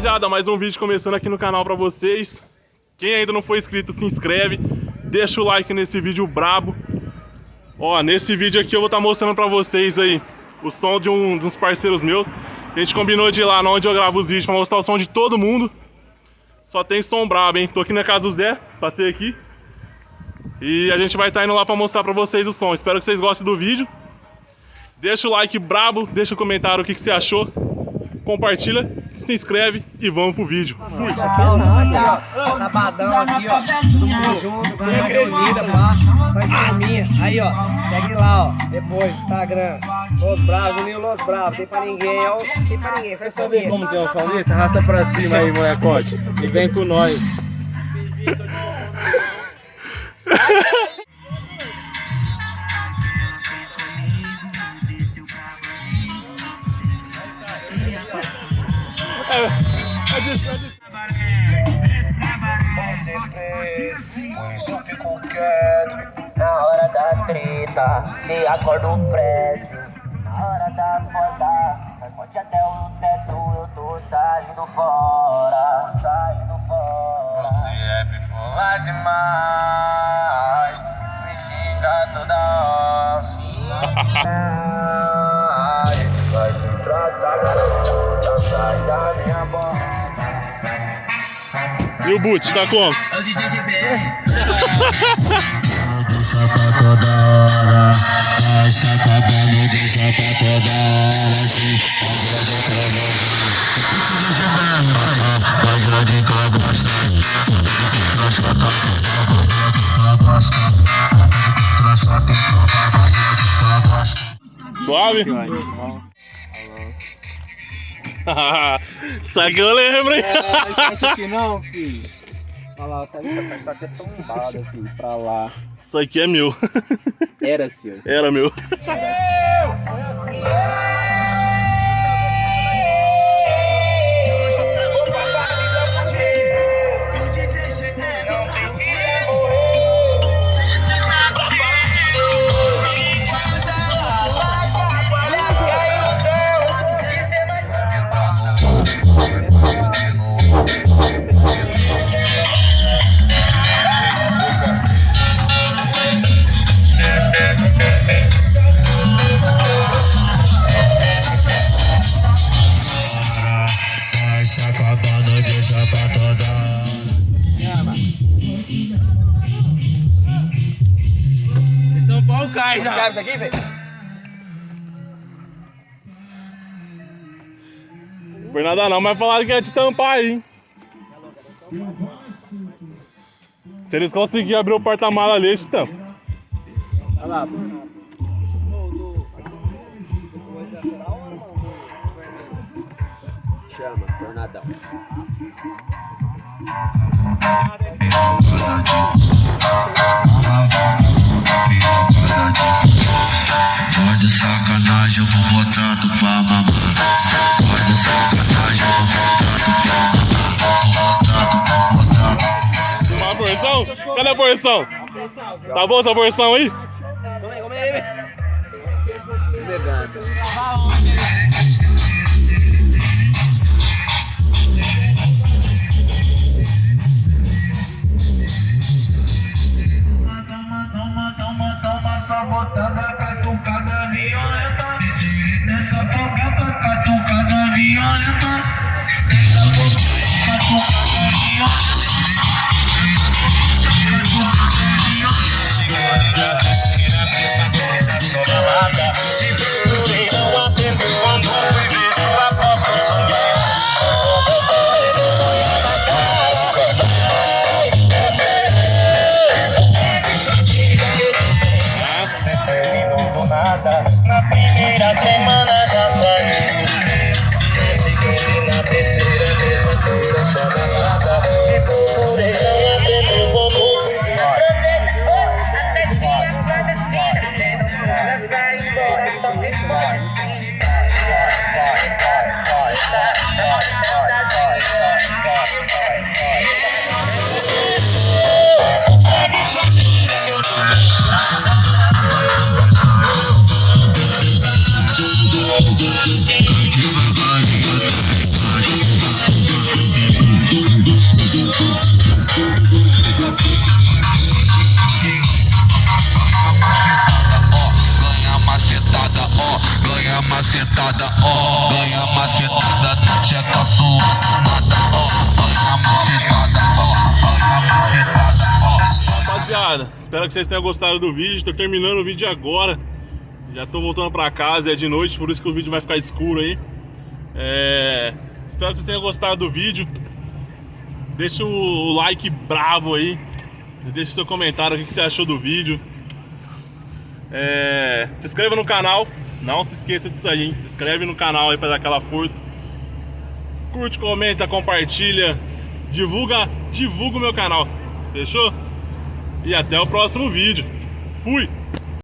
rapaziada, mais um vídeo começando aqui no canal pra vocês. Quem ainda não foi inscrito, se inscreve, deixa o like nesse vídeo brabo. Ó, nesse vídeo aqui eu vou estar mostrando pra vocês aí o som de uns parceiros meus. A gente combinou de ir lá onde eu gravo os vídeos pra mostrar o som de todo mundo. Só tem som brabo, hein? Tô aqui na casa do Zé, passei aqui. E a gente vai estar indo lá pra mostrar pra vocês o som. Espero que vocês gostem do vídeo. Deixa o like brabo, deixa o comentário o que você achou. Compartilha, se inscreve e vamos pro vídeo. Fui! Isso aqui é nada, ó. Sabadão aqui, ó. Todo mundo junto, galera reunida, pá. Só turminha. Aí, ó. Segue lá, ó. Depois, Instagram. Los Bravos, Juninho Los Bravos. Tem pra ninguém, ó. Tem pra ninguém, só saber Como tem um som desse? Arrasta pra cima aí, molecote. E vem com nós. Por isso eu fico quieto. Na hora da treta, se acorda o prédio. Na hora da foda, nós pode até o teto. Eu tô saindo fora, saindo fora. Você é bipolar demais, me xinga toda hora. Vai se tratar, garota, sai da minha boca. E o Boot, tá como? É o DJ de BR. Deixa pra toda hora, vai se acabando, deixa pra toda hora, assim. Vai de que eu gosto. Suave? Isso aqui eu lembro, hein? Você acha que não, filho? Olha lá, tá até tombado, filho, pra lá. Isso aqui é meu. Era seu. Era meu. Vai se acabando, deixa pra toda hora. Então pau cai já. Sabe isso aqui, velho? Por nada não, mas falaram que ia te tampar aí, hein? Se eles conseguirem abrir o porta-mala ali, eles tampam. Olha lá. Chama, tornadão. Pode sacanagem, eu vou botar tu pra mamar. Pode sacanagem, eu vou botar tu pra mamar. Uma porção? Cadê a porção? Tá bom essa porção aí? Come aí, velho. Elegante. Tá botando a catucada violenta. Nessa boca catucada violenta. Nessa boca catucada violenta. Catucada violenta. Tá suando nada, ó. Olha na bucetada, ó. Olha na bucetada, ó. Rapaziada, espero que vocês tenham gostado do vídeo. Tô terminando o vídeo agora. Já tô voltando pra casa, é de noite, por isso que o vídeo vai ficar escuro aí. Espero que vocês tenham gostado do vídeo. Deixa o like brabo aí. Deixa seu comentário, o que você achou do vídeo. Se inscreva no canal. Não se esqueça disso aí, hein? Se inscreve no canal aí pra dar aquela força. Curte, comenta, compartilha. Divulga o meu canal. Fechou? E até o próximo vídeo. Fui!